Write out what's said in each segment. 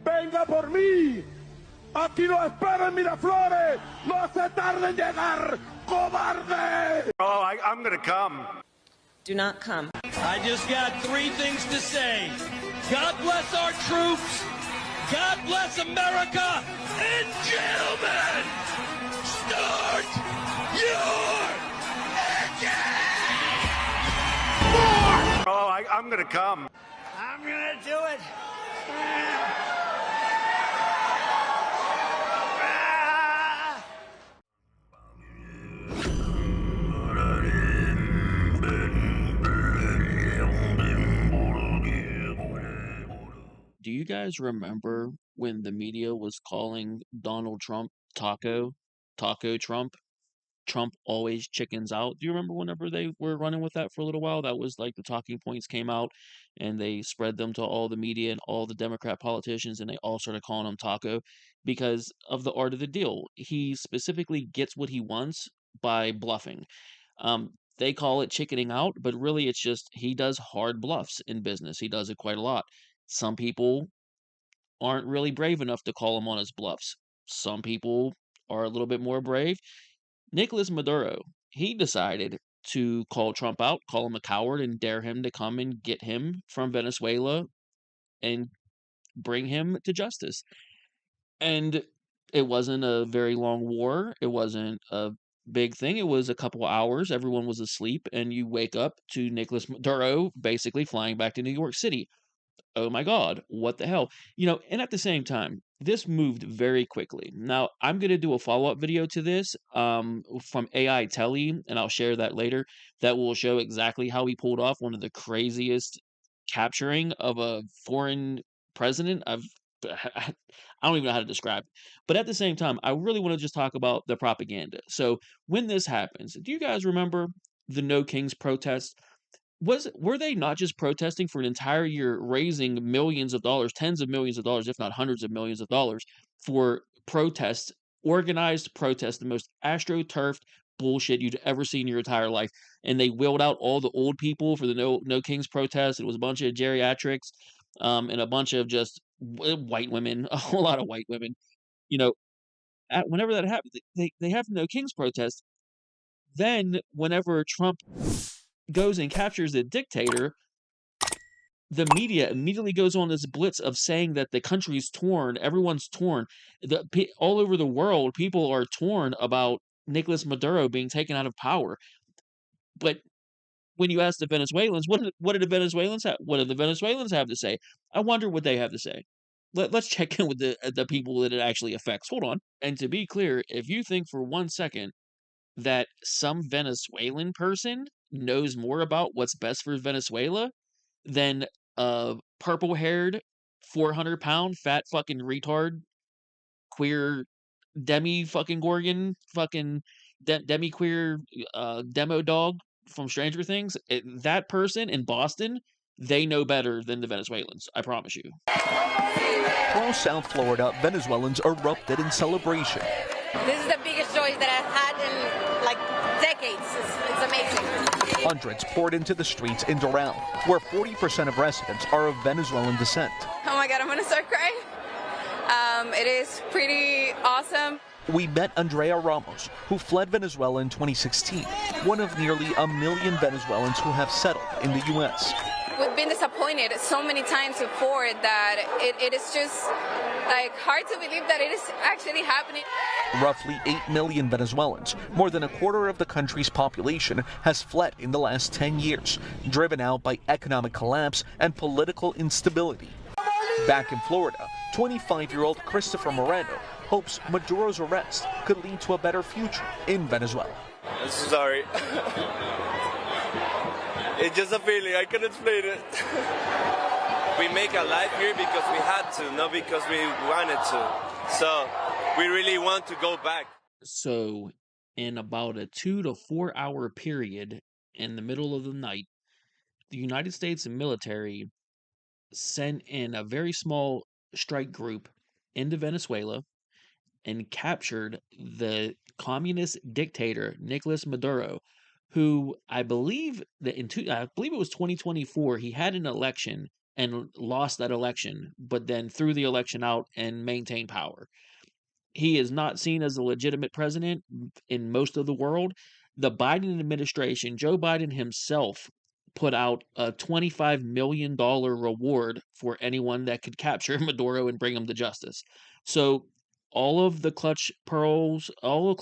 Venga por mí. Aquí lo espero en Miraflores. No se tarde en llegar, cobarde. Oh, I'm gonna come. Do not come. I just got three things to say. God bless our troops. God bless America. And gentlemen, start your engine. Oh, I'm gonna come. I'm gonna do it. Do you guys remember when the media was calling Donald Trump Taco Trump? Trump always chickens out. Do you remember whenever they were running with that for a little while? That was like the talking points came out and they spread them to all the media and all the Democrat politicians and they all started calling him Taco because of the art of the deal. He specifically gets what he wants by bluffing. They call it chickening out, but really it's just he does hard bluffs in business. He does it quite a lot. Some people aren't really brave enough to call him on his bluffs. Some people are a little bit more brave. Nicolas Maduro, he decided to call Trump out, call him a coward, and dare him to come and get him from Venezuela and bring him to justice. And it wasn't a very long war. It wasn't a big thing. It was a couple hours. Everyone was asleep, and you wake up to Nicolas Maduro basically flying back to New York City. Oh my God, what the hell? And at the same time, this moved very quickly. Now, I'm going to do a follow-up video to this from AI Telly, and I'll share that later. That will show exactly how he pulled off one of the craziest capturing of a foreign president. I don't even know how to describe it. But at the same time, I really want to just talk about the propaganda. So when this happens, do you guys remember the No Kings protests? Were they not just protesting for an entire year, raising millions of dollars, tens of millions of dollars, if not hundreds of millions of dollars, for protests, organized protests, the most astroturfed bullshit you'd ever seen in your entire life? And they wheeled out all the old people for the No Kings protest. It was a bunch of geriatrics, and a bunch of just white women, a whole lot of white women. You know, whenever that happens, they have the No Kings protest. Then, whenever Trump goes and captures the dictator, the media immediately goes on this blitz of saying that the country's torn, everyone's torn. All over the world, people are torn about Nicolas Maduro being taken out of power. But when you ask the Venezuelans, what do the Venezuelans have? What do the Venezuelans have to say? I wonder what they have to say. Let's check in with the people that it actually affects. Hold on. And to be clear, if you think for 1 second that some Venezuelan person knows more about what's best for Venezuela than a purple-haired, 400-pound, fat fucking retard, queer, demi-fucking Gorgon, fucking demi-queer, demo dog from Stranger Things, that person in Boston, they know better than the Venezuelans. I promise you. Across South Florida, Venezuelans erupted in celebration. This is the biggest joy that I've had in like decades. It's amazing. Hundreds poured into the streets in Doral, where 40% of residents are of Venezuelan descent. Oh my God, I'm gonna start crying. It is pretty awesome. We met Andrea Ramos, who fled Venezuela in 2016, one of nearly 1 million Venezuelans who have settled in the U.S. We've been disappointed so many times before that it is just like hard to believe that it is actually happening. Roughly 8 million Venezuelans, more than a quarter of the country's population, has fled in the last 10 years, driven out by economic collapse and political instability. Back in Florida, 25-year-old Christopher Moreno hopes Maduro's arrest could lead to a better future in Venezuela. Sorry. It's just a feeling. I can't explain it. We make a life here because we had to, not because we wanted to. So we really want to go back. So in about a 2 to 4 hour period in the middle of the night, the United States military sent in a very small strike group into Venezuela and captured the communist dictator Nicolas Maduro, who I believe it was 2024. He had an election and lost that election, but then threw the election out and maintained power. He is not seen as a legitimate president in most of the world. The Biden administration, Joe Biden himself, put out a $25 million reward for anyone that could capture Maduro and bring him to justice. So all of the clutch pearls, all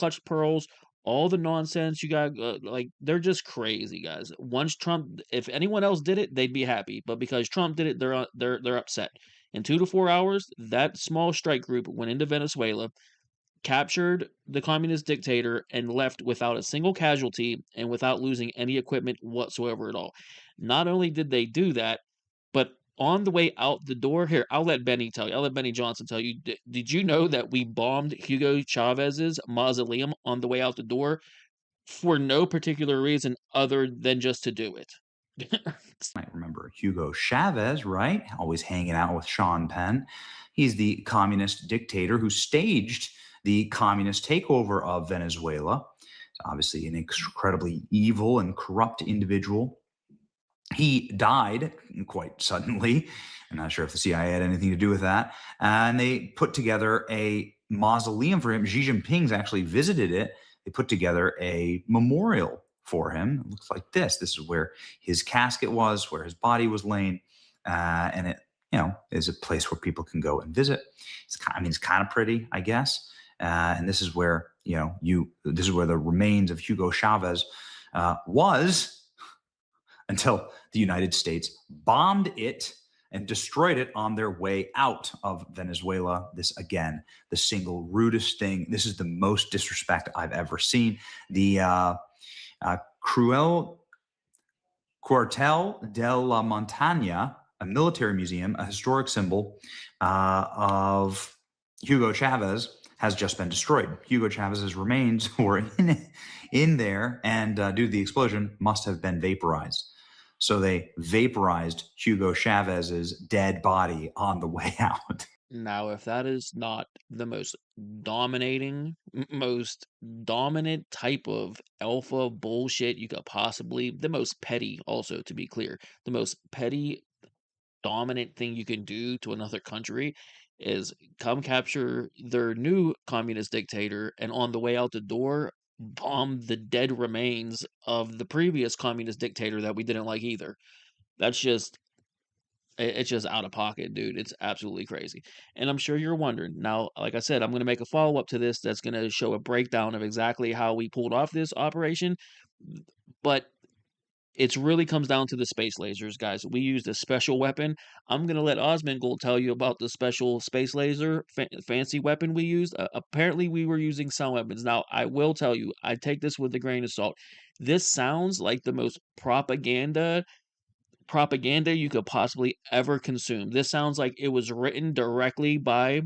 the nonsense you got, like they're just crazy, guys. Once Trump, if anyone else did it, they'd be happy, but because Trump did it, they're upset. In 2 to 4 hours, that small strike group went into Venezuela, captured the communist dictator, and left without a single casualty and without losing any equipment whatsoever at all. Not only did they do that, but on the way out the door, here, I'll let Benny tell you. I'll let Benny Johnson tell you. Did you know that we bombed Hugo Chavez's mausoleum on the way out the door for no particular reason other than just to do it? Might remember Hugo Chavez, right? Always hanging out with Sean Penn. He's the communist dictator who staged the communist takeover of Venezuela. He's obviously an incredibly evil and corrupt individual. He died quite suddenly. I'm not sure if the CIA had anything to do with that. And they put together a mausoleum for him. Xi Jinping's actually visited it. They put together a memorial for him. It looks like this. This is where his casket was, where his body was laying. And it, is a place where people can go and visit. It's kind of pretty, I guess. And this is where, this is where the remains of Hugo Chavez was until the United States bombed it and destroyed it on their way out of Venezuela. This, again, the single rudest thing. This is the most disrespect I've ever seen. The Cuartel de la Montaña, a military museum, a historic symbol of Hugo Chavez, has just been destroyed. Hugo Chavez's remains were in there, and due to the explosion, must have been vaporized. So they vaporized Hugo Chavez's dead body on the way out. Now, if that is not the most most dominant type of alpha bullshit you could possibly, the most petty, also, to be clear, the most petty, dominant thing you can do to another country is come capture their new communist dictator, and on the way out the door, bomb the dead remains of the previous communist dictator that we didn't like either. That's just, it's just out of pocket, dude. It's absolutely crazy. And I'm sure you're wondering. Now, like I said, I'm going to make a follow-up to this that's going to show a breakdown of exactly how we pulled off this operation. But it really comes down to the space lasers, guys. We used a special weapon. I'm going to let Osmongold tell you about the special space laser fancy weapon we used. Apparently, we were using sound weapons. Now, I will tell you, I take this with a grain of salt. This sounds like the most propaganda you could possibly ever consume. This sounds like it was written directly by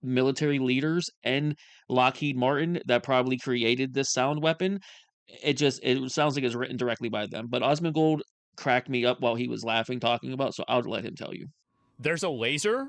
military leaders and Lockheed Martin that probably created this sound weapon. It sounds like it's written directly by them. But Osmongold cracked me up while he was laughing, talking about, so I'll let him tell you. There's a laser?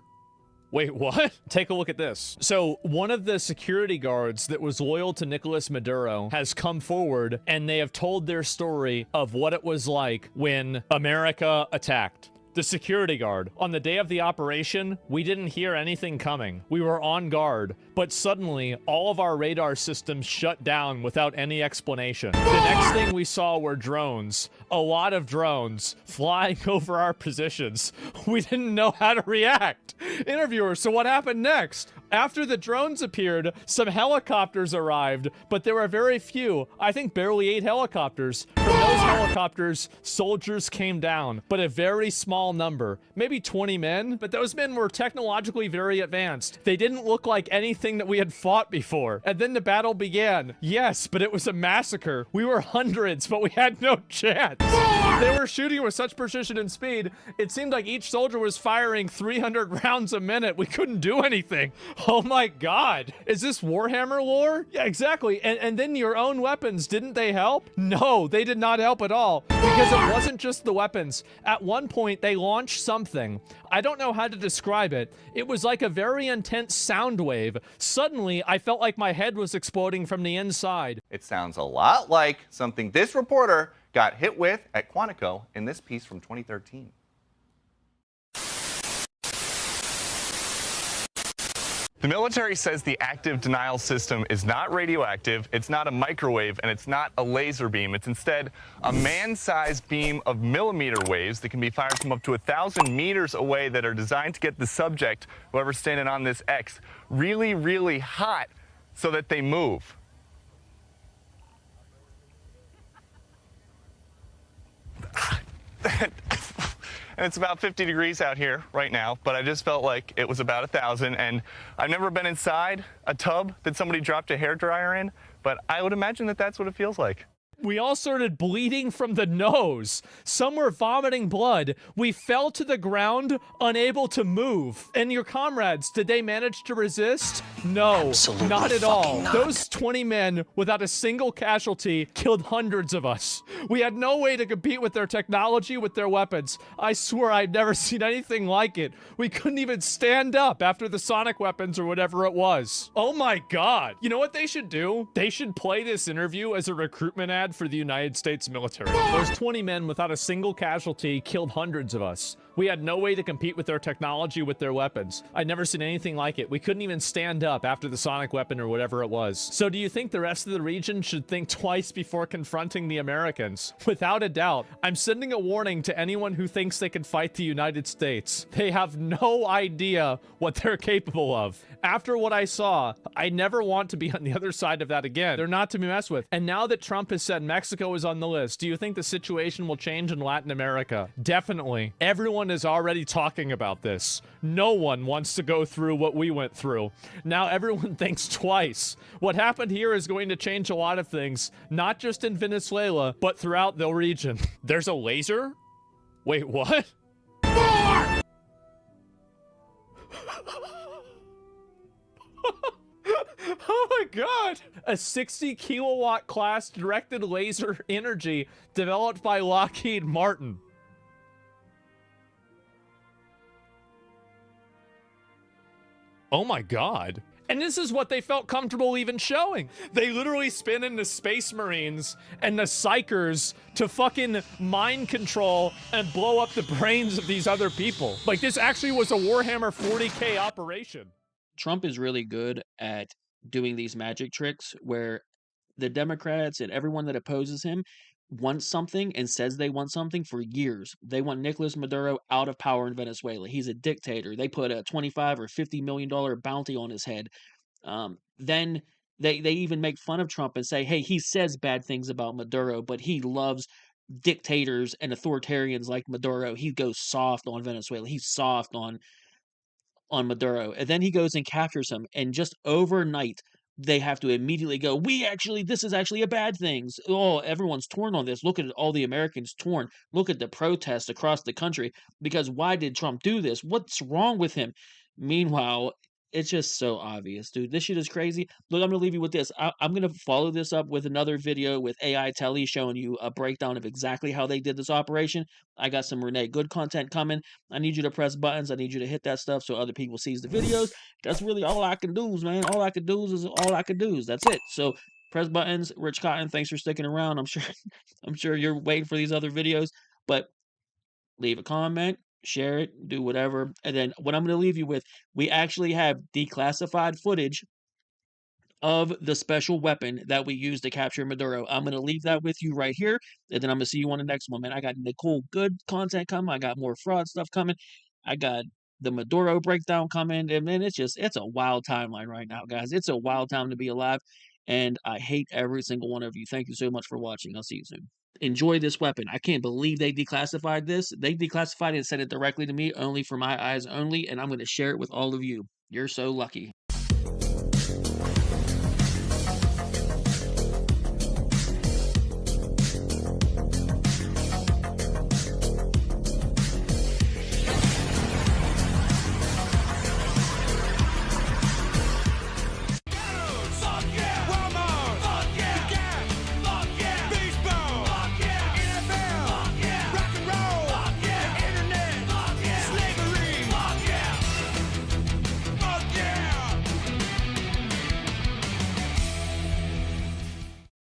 Wait, what? Take a look at this. So one of the security guards that was loyal to Nicolas Maduro has come forward, and they have told their story of what it was like when America attacked. The security guard. On the day of the operation, we didn't hear anything coming. We were on guard, but suddenly all of our radar systems shut down without any explanation. The next thing we saw were drones. A lot of drones flying over our positions. We didn't know how to react. Interviewer, so what happened next? After the drones appeared, some helicopters arrived, but there were very few. I think barely 8 helicopters. From those helicopters, soldiers came down, but a very small number, maybe 20 men, but those men were technologically very advanced. They didn't look like anything that we had fought before. And then the battle began. Yes, but it was a massacre. We were hundreds, but we had no chance. They were shooting with such precision and speed, it seemed like each soldier was firing 300 rounds a minute. We couldn't do anything. Oh my god. Is this Warhammer lore? Yeah, exactly. And then your own weapons, didn't they help? No, they did not help at all. Because it wasn't just the weapons. At one point, they launched something. I don't know how to describe it. It was like a very intense sound wave. Suddenly, I felt like my head was exploding from the inside. It sounds a lot like something this reporter got hit with at Quantico in this piece from 2013. The military says the active denial system is not radioactive, it's not a microwave, and it's not a laser beam. It's instead a man-sized beam of millimeter waves that can be fired from up to 1,000 meters away that are designed to get the subject, whoever's standing on this X, really, really hot so that they move. And it's about 50 degrees out here right now, but I just felt like it was about 1,000. And I've never been inside a tub that somebody dropped a hairdryer in, but I would imagine that that's what it feels like. We all started bleeding from the nose. Some were vomiting blood. We fell to the ground, unable to move. And your comrades, did they manage to resist? No, Absolutely not at all. not. Those 20 men, without a single casualty, killed hundreds of us. We had no way to compete with their technology, with their weapons. I swear I've never seen anything like it. We couldn't even stand up after the sonic weapons or whatever it was. Oh my God. You know what they should do? They should play this interview as a recruitment ad for the United States military. Those 20 men without a single casualty killed hundreds of us. We had no way to compete with their technology, with their weapons. I'd never seen anything like it. We couldn't even stand up after the sonic weapon or whatever it was. So do you think the rest of the region should think twice before confronting the Americans? Without a doubt, I'm sending a warning to anyone who thinks they can fight the United States. They have no idea what they're capable of. After what I saw, I never want to be on the other side of that again. They're not to be messed with. And now that Trump has said Mexico is on the list, do you think the situation will change in Latin America? Definitely. Everyone is already talking about this. No one wants to go through what we went through. Now everyone thinks twice. What happened here is going to change a lot of things, not just in Venezuela, but throughout the region. There's a laser? Wait, what? More! Oh my God! A 60 kilowatt class directed laser energy developed by Lockheed Martin. Oh my God. And this is what they felt comfortable even showing. They literally spin in the Space Marines and the Psychers to fucking mind control and blow up the brains of these other people. Like, this actually was a Warhammer 40K operation. Trump is really good at doing these magic tricks where the Democrats and everyone that opposes him wants something and says they want something for years. They want Nicolas Maduro out of power in Venezuela. He's a dictator. They put a $25 or $50 million bounty on his head. Then they even make fun of Trump and say, hey, he says bad things about Maduro, but he loves dictators and authoritarians like Maduro. He goes soft on Venezuela. He's soft on Maduro. And then he goes and captures him. And just overnight, they have to immediately go, this is actually a bad thing. Oh, everyone's torn on this. Look at all the Americans torn. Look at the protests across the country. Because why did Trump do this? What's wrong with him? Meanwhile, it's just so obvious, dude. This shit is crazy. Look, I'm going to leave you with this. I'm going to follow this up with another video with AI Telly showing you a breakdown of exactly how they did this operation. I got some Renee Good content coming. I need you to press buttons. I need you to hit that stuff so other people sees the videos. That's really all I can do, man. All I can do is all I can do. That's it. So press buttons. Rich Cotton, thanks for sticking around. I'm sure you're waiting for these other videos, but leave a comment, share it, do whatever. And then what I'm going to leave you with, we actually have declassified footage of the special weapon that we used to capture Maduro. I'm going to leave that with you right here, and then I'm going to see you on the next one, man. I got Nicole Good content coming. I got more fraud stuff coming. I got the Maduro breakdown coming. And man, it's a wild timeline right now, guys. It's a wild time to be alive, and I hate every single one of you. Thank you so much for watching. I'll see you soon. Enjoy this weapon. I can't believe they declassified this. They declassified it and sent it directly to me, only for my eyes only, and I'm going to share it with all of you. You're so lucky.